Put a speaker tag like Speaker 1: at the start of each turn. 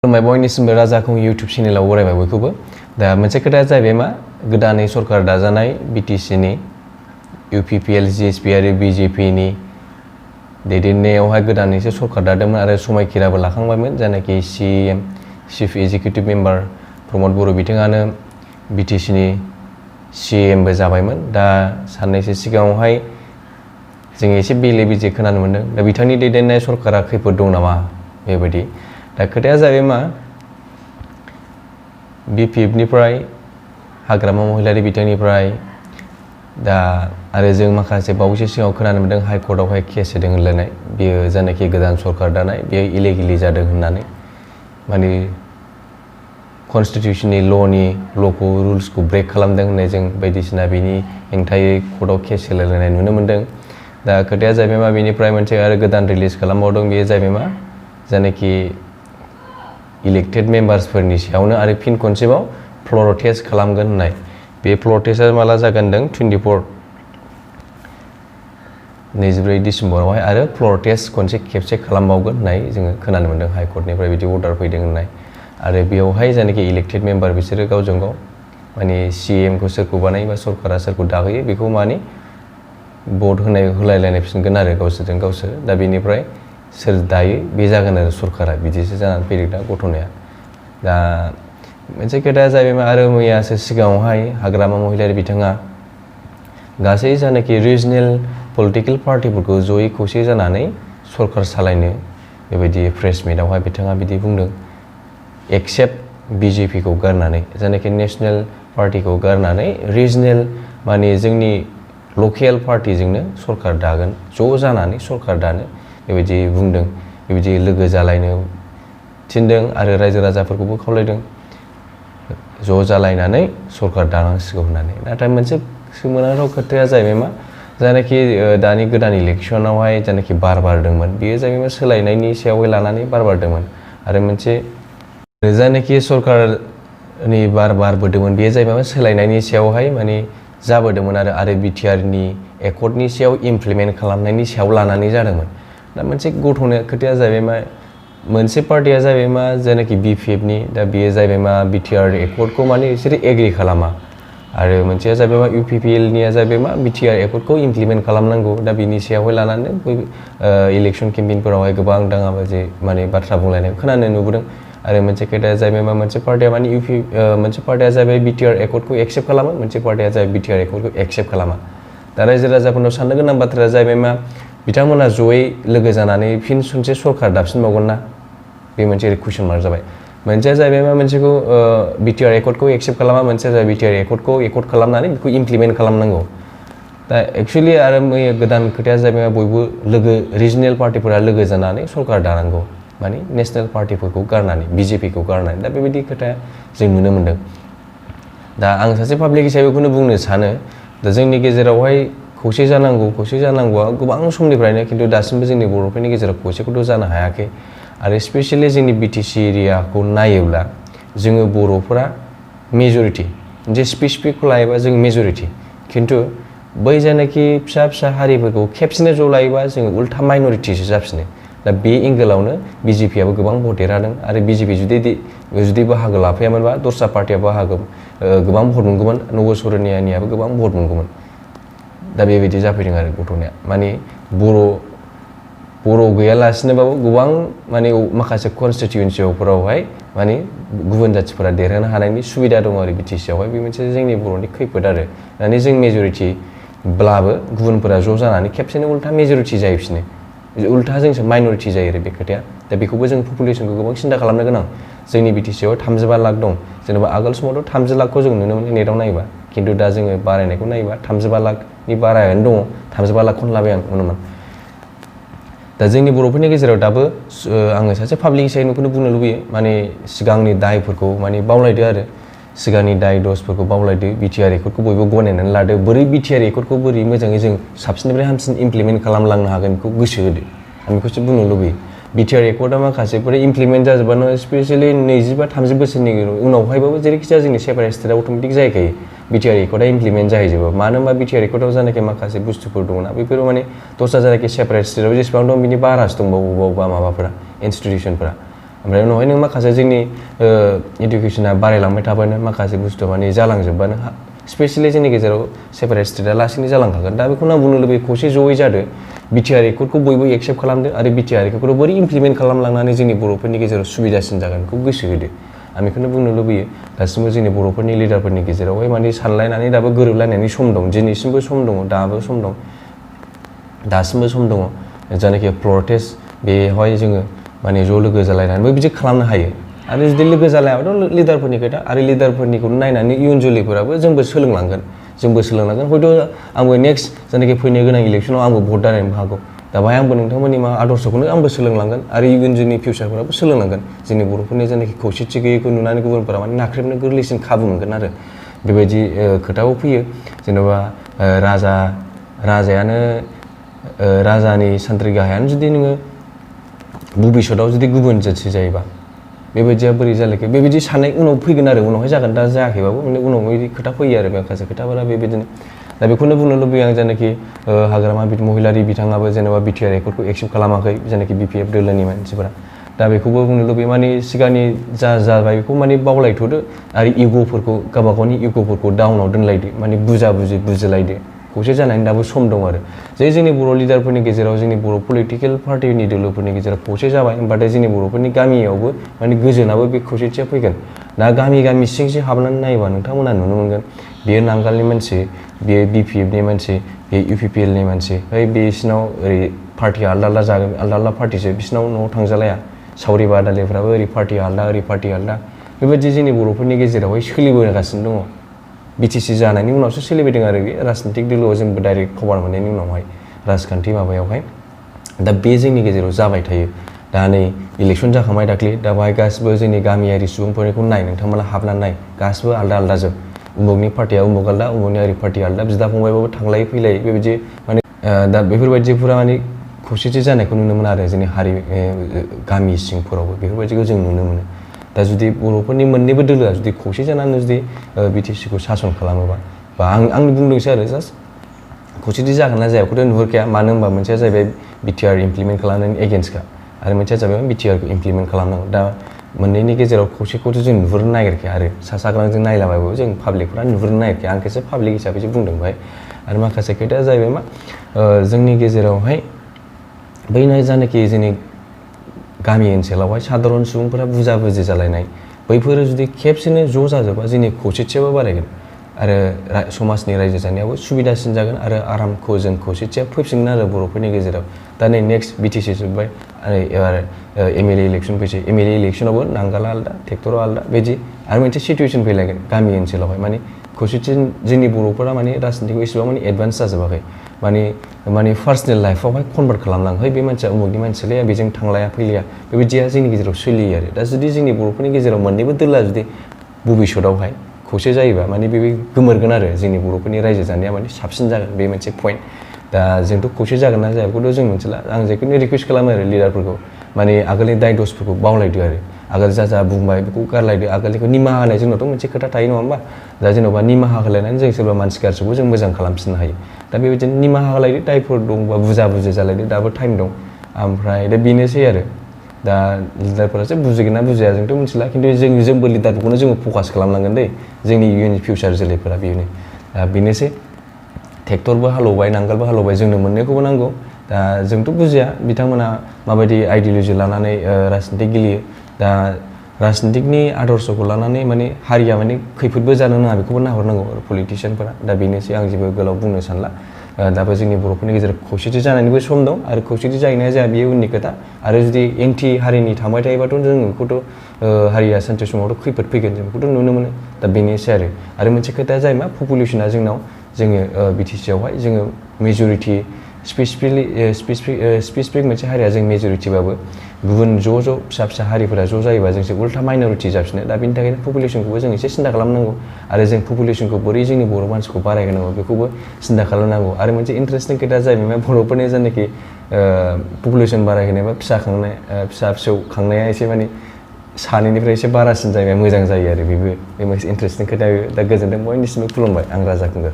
Speaker 1: बयनिसिमबो राजाखौ इउटुब चेनेलाव बरायबाय बयखौबो दा मोनसे खोथाया जाहैबाय मा गोदानै सरकार दाजानाय बिटिसिनि इउपिपिएल जिएसपि आरो बिजेपिनि दैदेननायावहाय गोदानैसो सरकार दादोंमोन आरो समायखिराबो लाखांबायमोन जायनाखि सिएम चिफ एग्जिकिउटिभ मेम्बार प्रमद बर' बिथाङानो बिटिसिनि सिएमबो जाबायमोन दा साननैसो सिगाङावहाय जों एसे बेले बेजे खोनानो मोन्दों दा बिथांनि दैदेननाय सरकारा खैफोद दं नामा बेबायदि दा खोथाया जाहैबाय मा बिपिएफनिफ्राय हाग्रामा महिलारि बिथांनिफ्राय दा आरो जों माखासे बावैसो सिगाङाव खोनानो मोन्दों हाइकर्टआवहाय केस होदों होनलायनाय बेयो जायनाखि गोदान सरकार दानाय बेयो इलिगेलि जादों होननानै माने कनस्टिटिउसननि ल'खौ रुल्सखौ ब्रेक खालामदों होननाय जों बायदिसिना बिनि हेंथायै कर्टआव केस होलायलायनाय नुनो मोन्दों दा खोथाया जाहैबाय मा बिनिफ्राय मोनसे आरो गोदान रिलिज खालामबावदों बेयो जाहैबाय मा जायनाखि इलेक्टेड मेम्बार्सफोरनि सायावनो आरो फिन खनसेबाव फ्ल'र टेस्ट खालामगोन होननाय बे फ्ल'र टेस्टआ माला जागोन होनदों 24 डिसेम्बरावहाय आरो फ्ल'र टेस्ट खेबसे खालामबावगोन होननाय जोङो खोनानो मोन्दों हाइकर्टनिफ्राय बिदि अर्डार फैदों होननाय आरो बेयावहाय जायनाखि इलेक्टेड मेम्बार बिसोरो गावजों गाव माने सिएमखौ सोरखौ बानायो बा सरकारा सोरखौ दाहोयो बेखौ माने भट होलायलायफिनगोन आरो गावसोरजों गावसोर दा बेनिफ्राय सोर दायो बे जागोन आरो सरकारा बिदिसो जानानै फैदों दा घटनाया दा मोनसे खोथाया जाहैबाय आरो मैयासो सिगाङावहाय हाग्रामा महिलारि बिथाङा गासै जानाखि रिजनेल पलिटिकेल पार्टिफोरखौ जयै खौसे जानानै सरकार सालायनो बेबायदि प्रेस मिटआवहाय बिथाङा बिदि बुंदों एक्सेप्ट बिजेपिखौ गारनानै जानाखि नेशनेल पार्टिखौ गारनानै रिजनेल माने जोंनि लकेल पार्टिजोंनो सरकार दागोन ज' जानानै सरकार दानो बेबायदि बुंदों बेबायदि लोगो जालायनो थिनदों आरो रायजो राजाफोरखौबो खावलायदों ज' जालायनानै सरकार दानांसिगौ होननानै नाथाय मोनसे सोमोनांथाव खोथाया जाहैबाय मा जायनाखि दानि गोदान इलेक्सनावहाय जायनाखि बार बारदोंमोन बेयो जाहैबाय मा सोलायनायनि सायावहाय लानानै बार बारदोंमोन आरो मोनसे जायनाखि सरकारनि बार बारबोदोंमोन बेयो जाहैबाय मा सोलायनायनि सायावहाय माने जाबोदोंमोन आरो बिटिआरनि एकर्डनि सायाव इमप्लिमेन्ट खालामनायनि सायाव लानानै जादोंमोन दा मोनसे खोथाया जाहैबाय मा मोनसे पार्टिया जाहैबाय मा जायनाखि बिपिएफनि दा बेयो जाहैबाय मा बिटिआर एकर्डखौ माने बिसोरो एग्रि खालामा आरो मोनसेया जाहैबाय मा इउपिपिएलनिया जाहैबाय मा बिटिआर एकर्डखौ इमप्लिमेन्ट खालामनांगौ दा बिनि सायावहाय लानानै इलेक्सन केम्पेइनफोरावहाय गोबां दाङाबाजि माने बाथ्रा बुंलायनाय खोनानो नुबोदों आरो मोनसे खोथाया जाहैबाय मा मोनसे पार्टिया माने मोनसे पार्टिया जाहैबाय बिटिआर एकर्डखौ एक्सेप्ट खालामो मोनसे पार्टिया जाहैबाय बिटिआर एकर्डखौ एक्सेप्ट खालामा दा रायजो राजाफोरनाव साननो गोनां बाथ्राया जाहैबाय मा बिथांमोना जयै लोगो जानानै फिन खनसे सरकार दाफिनबावगोन ना बे मोनसे कुइसन मार्क जाबाय मोनसेया जाहैबाय मा मोनसेखौ बिटिआर एकर्डखौ एक्सेप्ट खालामा मोनसेया जाहैबाय बिटिआर एकर्डखौ एकर्ड खालामनानै बेखौ इमप्लिमेन्ट खालामनांगौ दा एक्सुवेलि आरो गोदान खोथाया जाहैबाय बयबो रिजनेल पार्टिफोरा लोगो जानानै सरकार दानांगौ माने नेशनेल पार्टिफोरखौ गारनानै बिजेपिखौ गारनानै दा बेबायदि खोथाया जों नुनो मोन्दों दा आं सासे पाब्लिक हिसाबै बेखौनो बुंनो सानो दा जोंनि गेजेरावहाय खौसे जानांगौआ गोबां समनिफ्रायनो खिन्थु दासिमबो जोंनि बर'फोरनि गेजेराव खौसेखौथ' जानो हायाखै आरो स्पेसियेलि जोंनि बिटिसि एरियाखौ नायोब्ला जोङो बर'फोरा मेजरिटि जे स्पेसिफिकखौ लायोबा जों मेजरिटि खिन्थु बै जायनाखि फिसा फिसा हारिफोरखौ खेबसेनो ज' लायोबा जोङो उल्था माइनरिटिसो जाफिनो दा बे एंगोलावनो बिजेपिआबो गोबां भट देरहादों आरो बिजेपि जुदि बाहागो लाफैयामोनबा दस्रा पार्टिया गोबां भट मोनगौमोन नब सरनियानियाबो गोबां भट मोनगौमोन दा बेबायदि जाफैदों आरो घटनाया माने बर' गैयालासिनोबाबो गोबां माने माखासे कनस्टिटिउन्सिफोरावहाय माने गुबुन जाथिफोरा देरहानो हानायनि सुबिदा दङ आरो बिटिसिआवहाय बे मोनसे जोंनि बर'नि खैफोद आरो माने जों मेजरिटिब्लाबो गुबुनफोरा ज' जानानै खेबसेनो उल्था मेजरिटि जाहैफिनो उल्था जोंसो माइनरिटि जायो आरो बे खोथाया दा बेखौबो जों पपुलेसनखौ गोबां सिन्था खालामनो गोनां जोंनि बिटिसिआव 35 लाख दं जेनेबा आगोल समावथ' 30 लाखखौ जों नुनो मोनो नेटआव नायोबा खिन्थु दा जोङो बारायनायखौ नायोबा 35 लाखनि बारायानो दङ 35 लाखखौनो लाबाय आं अनुमान दा जोंनि बर'फोरनि गेजेराव दाबो आङो सासे पाब्लिक हिसाबै बेखौनो बुंनो लुबैयो माने सिगांनि दायफोरखौ माने बावलायदो आरो सिगांनि दाय दसफोरखौ बावलायदो बिटिआर एकर्डखौ बयबो गनायनानै लादो बोरै बिटिआर एकर्डखौ बोरै मोजाङै जों साबसिननिफ्राय हामसिन इमप्लिमेन्ट खालामलांनो हागोन बेखौ गोसो होदो आं बेखौसो बुंनो लुबैयो बिटिआर एकर्डआ माखासेफोर इमप्लिमेन्ट जाजोबानो स्पेसियेलि 20-30 बोसोरनि उनावहायबाबो जेरैखिजाया जोंनि सेपारेट स्टेटआ अट'मेटिक जाहैखायो बिटिआर एकर्डआ इमप्लिमेन्ट जाहैजोबो मानो होनबा बिटिआर एकर्डआव जानाखि माखासे बुस्थुफोर दङना बेफोरो माने दस्रा जानाखि सेपारेट स्टेटआव जेसेबां दं बिनि बारासो दंबावो बबेबा माबाफोरा इनस्टिटिउसनफोरा ओमफ्राय उनावहाय नों माखासे जोंनि इडुकेसना बारायलांबाय थाबानो माखासे बुस्थु माने जालांजोबबानो स्पेसियेलि जोंनि गेजेराव सेपारेट स्टेटआ लासैनो जालांखागोन दा बेखौनो आं बुंनो लुबैयो खौसे जयै जादो बिटिआर एकर्डखौ बयबो एक्सेप्ट खालामदो आरो बिटिआर एकर्डखौ बोरै इमप्लिमेन्ट खालामलांनानै जोंनि बर'फोरनि गेजेराव सुबिदासिन जागोन बेखौ गोसो होदो आं बेखौनो बुंनो लुबैयो दासिमबो जोंनि बर'फोरनि लिडारफोरनि गेजेरावहाय माने सानलायनानै दाबो गोरोबलायनायनि सम दं दिनैसिमबो सम दङ दाबो सम दं दासिमबो सम दङ जायनाखि प्रटेस्ट बेवहाय जोङो माने ज' लोगो जालायनानैबो बिदि खालामनो हायो आरो जुदि लोगो जालायाबाथ' लिडारफोरनि खोथा आरो लिडारफोरनिखौ नायनानै इयुन जोलैफोराबो जोंबो सोलोंलांगोन हयथ' आंबो नेक्स्ट जायनाखि फैनो गोनां इलेक्सनाव आंबो भट दारायनोबो हागौ दा बाहाय आंबो नोंथांमोननि मा आदर्शखौनो आंबो सोलोंलांगोन आरो इयुन जोंनि फिउचारफोराबो सोलोंलांगोन जोंनि बर'फोरनि जायनाखि खौसेथि गैयैखौ नुनानै गुबुनफोरा माने नाख्रेबनो गोरलैसिन खाबु मोनगोन आरो बेबायदि खोथाखौ फैयो जेनेबा राजायानो राजानि सान्थ्रि गाहायानो जुदि नोङो भबिष्यतआव जुदि गुबुन जाथि जायोबा बेबायदिया बोरै जालायखो बेबायदि साननाय उनाव फैगोन आरो उनावहाय जागोन दा जायाखैबाबो उनाव बिदि खोथा फैयो आरो माखासे खोथाफोरा बेबायदिनो दा बेखौनो बुंनो लुबैयो आं जायनाखि हाग्रामा महिलारि बिथाङाबो जेनेबा बिटिआर एकर्डखौ एक्सेप्ट खालामाखै जायनाखि बिपिएफ दोलोनि मानसिफोरा दा बेखौबो बुंनो लुबैयो माने सिगांनि जाबाय बेखौ माने बावलायथ'दो आरो इग'फोरखौ गावबा गावनि इग'फोरखौ डाउनाव दोनलायदो माने बुजिलायदो खौसे जानायनि दाबो सम दं आरो जे जोंनि बर' लिडारफोरनि गेजेराव जोंनि बर' पलिटिकेल पार्टिनि दोलोफोरनि गेजेराव खौसे जाबाय होमबाथाय जोंनि बर'फोरनि गामियावबो माने गोजोनाबो बे खौसेथिया फैगोन दा गामि सिं हाबनानै नायोबा नोंथांमोना नुनो मोनगोन बेयो नांगालनि मानसि बेयो बिपिएफनि मानसि बे इउपिपिएलनि मानसि बिसिनाव ओरै पार्टिया आलदा जागोन आलदा पार्टिसो बिसिनाव न'आव थांजालाया सावरि बादालिफ्राबो ओरै पार्टि आलदा बेबायदि जोंनि बर'फोरनि गेजेरावहाय सोलिबोगासिनो दङ बिटिसि जानायनि उनावसो सोलिबोदों आरो बे राजनितिक दोलोआव जोंबो डाइरेक्ट खबर मोननायनि उनावहाय राजखान्थि माबायावहाय दा बे जोंनि गेजेराव जाबाय थायो दा नै इलेक्सन जाखांबाय दाख्लि दा बाहाय गासिबो जोंनि गामियारि सुबुंफोरनिखौ नाय नोंथांमोना हाबनानै नाय गासिबो आलदा जोब उमुगनि पार्टिया उमुग आलदा उमुगनि ओरै पार्टि आलदा बिदा फंबायबाबो थांलाय फैलाय बेबायदि माने दा बेफोरबायदिफोरा माने खौसेथि जानायखौ नुनो मोनो आरो जोंनि गामि सिंफोरावबो बेफोरबायदिखौ जों नुनो मोनो दा जुदि बर'फोरनि मोननैबो दोलोआ जुदि खौसे जानानै जुदि बिटिसिखौ सासन खालामोबा बा आंनि बुंदोंसो आरो जास्ट खौसेथि जागोन ना जाया बेखौथ' नुहुरखाया मानो होनबा मोनसेया जाहैबाय बिटिआर इमप्लिमेन्ट खालामनायनि एगेन्स्टखा आरो मोनसेया जाबाय बिटिआरखौ इमप्लिमेन्ट खालामनांगौ दा मोननैनि गेजेराव खौसेखौथ' जों नुहुरनो नागिरखाया आरो साग्रांजों नायलाबायबाबो जों पाब्लिकफोरा नुहुरनो नागिरखाया आं खेबसे पाब्लिक हिसाबैसो बुंदों बेहाय आरो माखासे खोथाया जाहैबाय मा जोंनि गेजेरावहाय बैनो जानाखि जोंनि गामि ओनसोलावहाय साधारन सुबुंफोरा बुजि जालायनाय बैफोरो जुदि खेबसेनो ज' जाजोबा जोंनि खौसेथियाबो बारायगोन आरो समाजनि रायजो जानायावबो सुबिदासिन जागोन आरो आरामखौ जों खौसेथिया फैफिनगोन आरो बर'फोरनि गेजेराव दा नै नेक्स्ट बिटिसि जोब्बाय आरो एबार एमएलए इलेक्सन फैसै एमएलए इलेक्सनावबो नांगाला आलदा ट्रेक्टरा आलदा बिदि आरो मोनसे सिटुवेसन फैलायगोन गामि ओनसोलावहाय माने खौसेथि जोंनि बर'फोरा माने राजनितिखौ एसेबां माने एडभान्स जाजोबाखै माने पार्सनेल लाइफआवहाय कनभार्ट खालामलाङो बे मानसिया उमुगनि मानसिलाया बेजों थांलाया फैलाया बेबायदिया जोंनि गेजेराव सोलियो आरो दा जुदि जोंनि बर'फोरनि गेजेराव मोननैबो दोलोआ जुदि भबिष्यतआवहाय खौसे जायोबा माने बे गोमोरगोन आरो जोंनि बर'फोरनि रायजो जानाया माने साबसिन जागोन बे मोनसे पइन्ट दा जोंथ' खौसे जागोन ना जाया बेखौथ' जों मिथिला आं जेखुनु रिकुवेस्ट खालामो आरो लिडारफोरखौ माने आगोलनि दाय दसफोरखौ बावलायदो आरो आगोल जा बुंबाय बेखौ गारलायदो आगोलनिखौ निमाहा होनाय जोंनावथ' मोनसे खोथा थायो नङा होमबा दा जेन'बा निमाहा होलायनानै जों सोरबा मानसि गाज्रिखौ जों मोजां खालामफिननो हायो दा बेबायदिनो निमाहा होलायदो दायफोर दंबा बुजि जालायदो दाबो टाइम दं ओमफ्राय दा बेनोसै आरो दा लिडारफोरासो बुजिगोन ना बुजिया जोंथ' मिथिला खिन्थु जोंबो लिडारफोरखौनो जोङो फकास खालामनांगोन दै जोंनि इयुन फिउचार जोलैफोरा बेनोसै ट्रेक्टरबो हालौबाय नांगोलबो हालौबाय जोंनो मोननैखौबो नांगौ दा जोंथ' बुजिया बिथांमोना माबायदि आइडियलजि लानानै राजनितिक गेलेयो दा राजनितिकनि आदर्शखौ लानानै माने हारिया माने खैफोदबो जानो नाङा बेखौबो नाहरनांगौ आरो पलिटिशियानफोरा दा बेनोसै आं जेबो गोलाव बुंनो सानला दाबो जोंनि बर'फोरनि गेजेराव खौसेथि जानायनिबो सम दं आरो खौसेथि जाहैनाया जाया बेयो उननि खोथा आरो जुदि एंटि हारिनि थांबाय थायोबाथ' जों बेखौथ' हारिया सानसे समावथ' खैफोद फैगोन जों बेखौथ' नुनो मोनो दा बेनोसै आरो मोनसे खोथाया जायो मा पपुलेसना जोंनाव जोङो बिटिसिआवहाय जोङो मेजरिटि स्पेसिफिक मोनसे हारिया जों मेजरिटिबाबो गुबुन ज' फिसा हारिफोरा ज' जायोबा जोंसो उल्था माइनरिटि जाफिनो दा बेनि थाखायनो पपुलेसनखौबो जों एसे सिन्था खालामनांगौ आरो जों पपुलेसनखौ बोरै जोंनि बर' मानसिखौ बारायहोनांगौ बेखौबो सिन्था खालामनांगौ आरो मोनसे इन्टारेस्टिं खोथा जाहैबाय बर'फोरनि जायनाखि पपुलेसन बारायहोनाय बा फिसा फिसौ खांनाया एसे माने सानैनिफ्राय एसे बारासिन जायोबा मोजां जायो आरो बे मोनसे इन्टारेस्टिं खोथा दा गोजोनदों बयनिसिमबो खुलुमबाय आं राजा खुंगुर